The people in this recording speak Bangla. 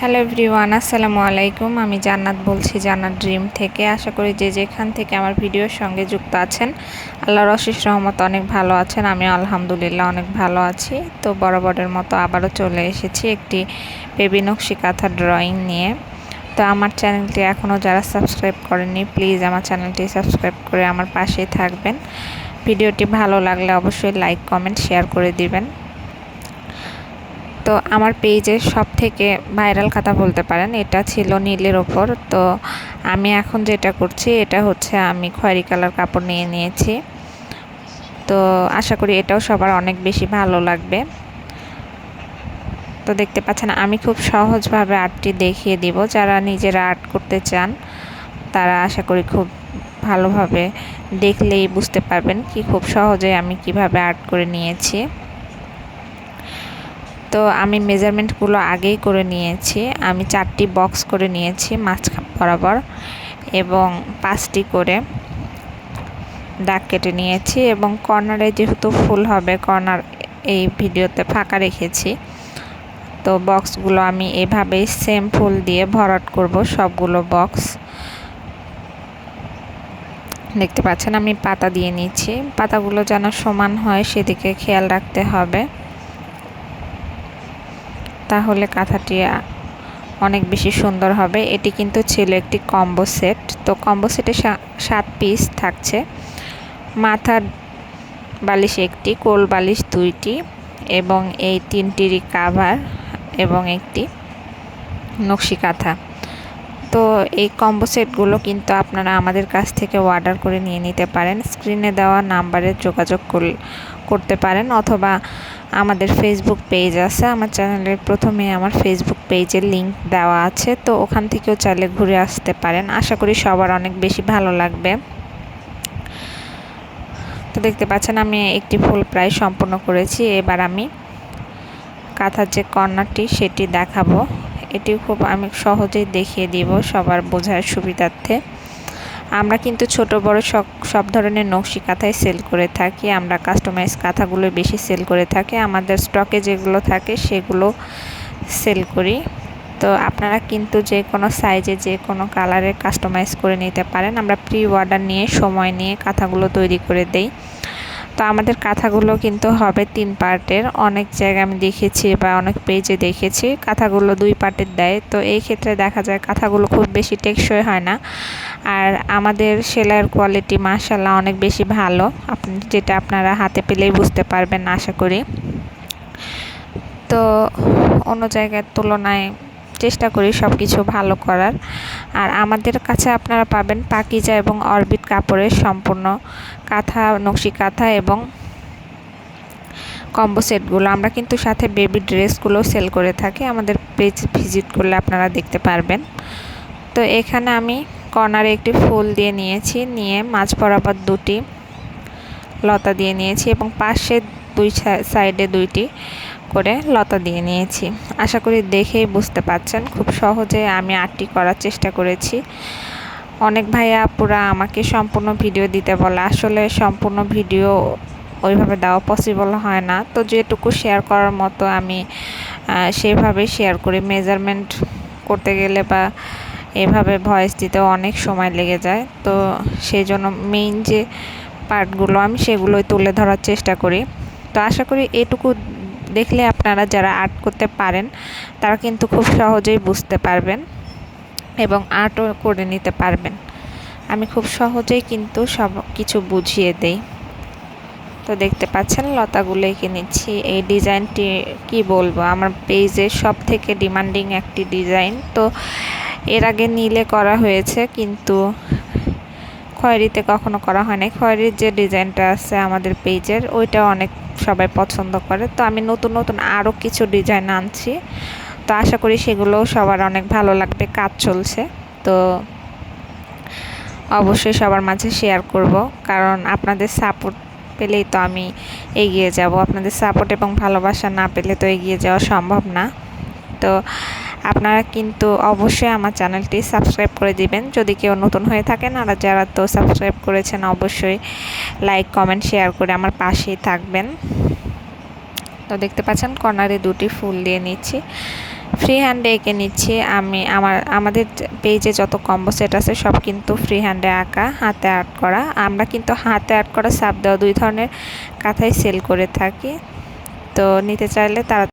হ্যালো এভরিওয়ান, আসসালামু আলাইকুম। আমি জান্নাত বলছি, জান্নাত ড্রিম থেকে। আশা করি যে যেখান থেকে আমার ভিডিওর সঙ্গে যুক্ত আছেন আল্লাহর অশেষ রহমত অনেক ভালো আছেন। আমি আলহামদুলিল্লাহ অনেক ভালো আছি। তো বরাবরের মতো আবারও চলে এসেছি একটি বেবি নকশি কাঁথা ড্রয়িং নিয়ে। তো আমার চ্যানেলটি এখনও যারা সাবস্ক্রাইব করেননি, প্লিজ আমার চ্যানেলটি সাবস্ক্রাইব করে আমার পাশেই থাকবেন। ভিডিওটি ভালো লাগলে অবশ্যই লাইক, কমেন্ট, শেয়ার করে দিবেন। তো আমার পেজের সব থেকে ভাইরাল খাতা বলতে পারেন, এটা ছিল নীলের ওপর। তো আমি এখন যেটা করছি এটা হচ্ছে আমি খয়েরি কালার কাপড় নিয়ে নিয়েছি। তো আশা করি এটাও সবার অনেক বেশি ভালো লাগবে। তো দেখতে পাচ্ছেন আমি খুব সহজভাবে আর্টটি দেখিয়ে দিব। যারা নিজেরা আর্ট করতে চান তারা আশা করি খুব ভালোভাবে দেখলেই বুঝতে পারবেন কি খুব সহজে আমি কিভাবে আর্ট করে নিয়েছি। তো আমি মেজারমেন্টগুলো আগেই করে নিয়েছি। আমি 4টি বক্স করে নিয়েছি মাঝ বরাবর এবং 5টি করে দাগ কেটে নিয়েছি এবং কর্নারে যেহেতু ফুল হবে, কর্নার এই ভিডিওতে ফাঁকা রেখেছি। তো বক্সগুলো আমি এভাবেই সেম ফুল দিয়ে ভরাট করব সবগুলো বক্স। দেখতে পাচ্ছেন আমি পাতা দিয়ে নিচ্ছি। পাতাগুলো যেন সমান হয় সেদিকে খেয়াল রাখতে হবে, তাহলে কাঁথাটি অনেক বেশি সুন্দর হবে। এটি কিন্তু ছিল একটি কম্বো সেট। তো কম্বো সেটে 7 পিস থাকছে। মাথার বালিশ একটি, কোল বালিশ 2টি এবং এই 3টিরই কাভার এবং একটি নকশি কাঁথা। তো এই কম্বো সেটগুলো কিন্তু আপনারা আমাদের কাছ থেকে অর্ডার করে নিয়ে নিতে পারেন। স্ক্রিনে দেওয়া নাম্বারে যোগাযোগ করতে পারেন, অথবা আমাদের ফেসবুক পেজ আছে। আমার চ্যানেলের প্রথমে আমার ফেসবুক পেজের লিংক দেওয়া আছে, তো ওখান থেকেও চাইলে ঘুরে আসতে পারেন। আশা করি সবার অনেক বেশি ভালো লাগবে। তো দেখতে পাচ্ছেন আমি একটি ফুল প্রায় সম্পূর্ণ করেছি। এবার আমি কাঁথার যে কর্নারটি সেটি দেখাবো। এটি খুব আমি সহজেই দেখিয়ে দিব সবার বোঝার সুবিধার্থে। আমরা কিন্তু ছোট বড় সব ধরনের নকশি কাঁথাই সেল করে থাকি। আমরা কাস্টমাইজ কাঁথাগুলো বেশি সেল করে থাকি। আমাদের স্টকে যেগুলো থাকে সেগুলো সেল করি। তো আপনারা কিন্তু যে কোনো সাইজে যে কোনো কালারে কাস্টমাইজ করে নিতে পারেন। আমরা প্রি অর্ডার নিয়ে সময় নিয়ে কাঁথাগুলো তৈরি করে দেই। তো আমাদের কাঁথাগুলো কিন্তু হবে 3 পার্টের। অনেক জায়গায় আমি দেখেছি বা অনেক পেজে দেখেছি কাঁথাগুলো 2 পার্টের দেয়। তো এই ক্ষেত্রে দেখা যায় কাঁথাগুলো খুব বেশি টেকসই হয় না। আর আমাদের সেলাইয়ের কোয়ালিটি মাশাআল্লাহ অনেক বেশি ভালো, যেটা আপনারা হাতে পেলেই বুঝতে পারবেন আশা করি। তো অন্য জায়গার তুলনায় চেষ্টা করি সব কিছু ভালো করার। আর আমাদের কাছে আপনারা পাবেন পাকিজা এবং অরবিট কাপড়ের সম্পূর্ণ কাঁথা, নকশি কাঁথা এবং কম্বো সেটগুলো। আমরা কিন্তু সাথে বেবি ড্রেসগুলো সেল করে থাকি। আমাদের পেজ ভিজিট করলে আপনারা দেখতে পারবেন। তো এখানে আমি কর্নারে একটি ফুল দিয়ে নিয়েছি, নিয়ে মাঝ বরাবর 2টি লতা দিয়ে নিয়েছি এবং পাশে 2 সাইডে 2টি করে লতা দিয়ে নিয়েছি। আশা করি দেখেই বুঝতে পাচ্ছেন খুব সহজে আমি আর্টটি করার চেষ্টা করেছি। অনেক ভাইয়া আপুরা আমাকে সম্পূর্ণ ভিডিও দিতে বলে, আসলে সম্পূর্ণ ভিডিও ওইভাবে দেওয়া পসিবল হয় না। তো যেটুকু শেয়ার করার মতো আমি সেভাবে শেয়ার করি। মেজারমেন্ট করতে গেলে বা এভাবে ভয়েস দিতেও অনেক সময় লেগে যায়। তো সেই জন্য মেইন যে পার্টগুলো আমি সেগুলোই তুলে ধরার চেষ্টা করি। তো আশা করি এটুকু দেখলে আপনারা যারা আর্ট করতে পারেন তারা কিন্তু খুব সহজেই বুঝতে পারবেন এবং আর্টও করে নিতে পারবেন। আমি খুব সহজেই কিন্তু সব কিছু বুঝিয়ে দেই। তো দেখতে পাচ্ছেন লতাগুলো এঁকে নিচ্ছি। এই ডিজাইনটি কি বলবো, আমার পেজের সব থেকে ডিমান্ডিং একটি ডিজাইন। তো এর আগে নীলে করা হয়েছে, কিন্তু খয়েরিতে কখনো করা হয় না। খয়েরির যে ডিজাইনটা আছে আমাদের পেজের, ওইটা অনেক সবাই পছন্দ করে। তো আমি নতুন নতুন আরও কিছু ডিজাইন আনছি। তো আশা করি সেগুলোও সবার অনেক ভালো লাগবে। কাজ চলছে, তো অবশ্যই সবার মাঝে শেয়ার করব, কারণ আপনাদের সাপোর্ট পেলেই তো আমি এগিয়ে যাব। আপনাদের সাপোর্ট এবং ভালোবাসা না পেলে তো এগিয়ে যাওয়া সম্ভব না। তো আপনারা কিন্তু অবশ্যই আমার চ্যানেলটি সাবস্ক্রাইব করে দিবেন যদি কেউ নতুন হয়ে থাকেন। আর যারা তো সাবস্ক্রাইব করেছেন অবশ্যই লাইক, কমেন্ট, শেয়ার করে আমার পাশেই থাকবেন। তো দেখতে পাচ্ছেন কর্নারে 2টি ফুল দিয়ে নিচ্ছি। ফ্রি হ্যান্ডে এঁকে নিচ্ছি। আমাদের পেজে যত কম্বো সেট আছে সব কিন্তু ফ্রি হ্যান্ডে আঁকা, হাতে আর্ট করা। আমরা কিন্তু হাতে আর্ট করা, ছাপ দেওয়া 2 ধরনের কাঁথাই সেল করে থাকি। তো নিতে চাইলে তারা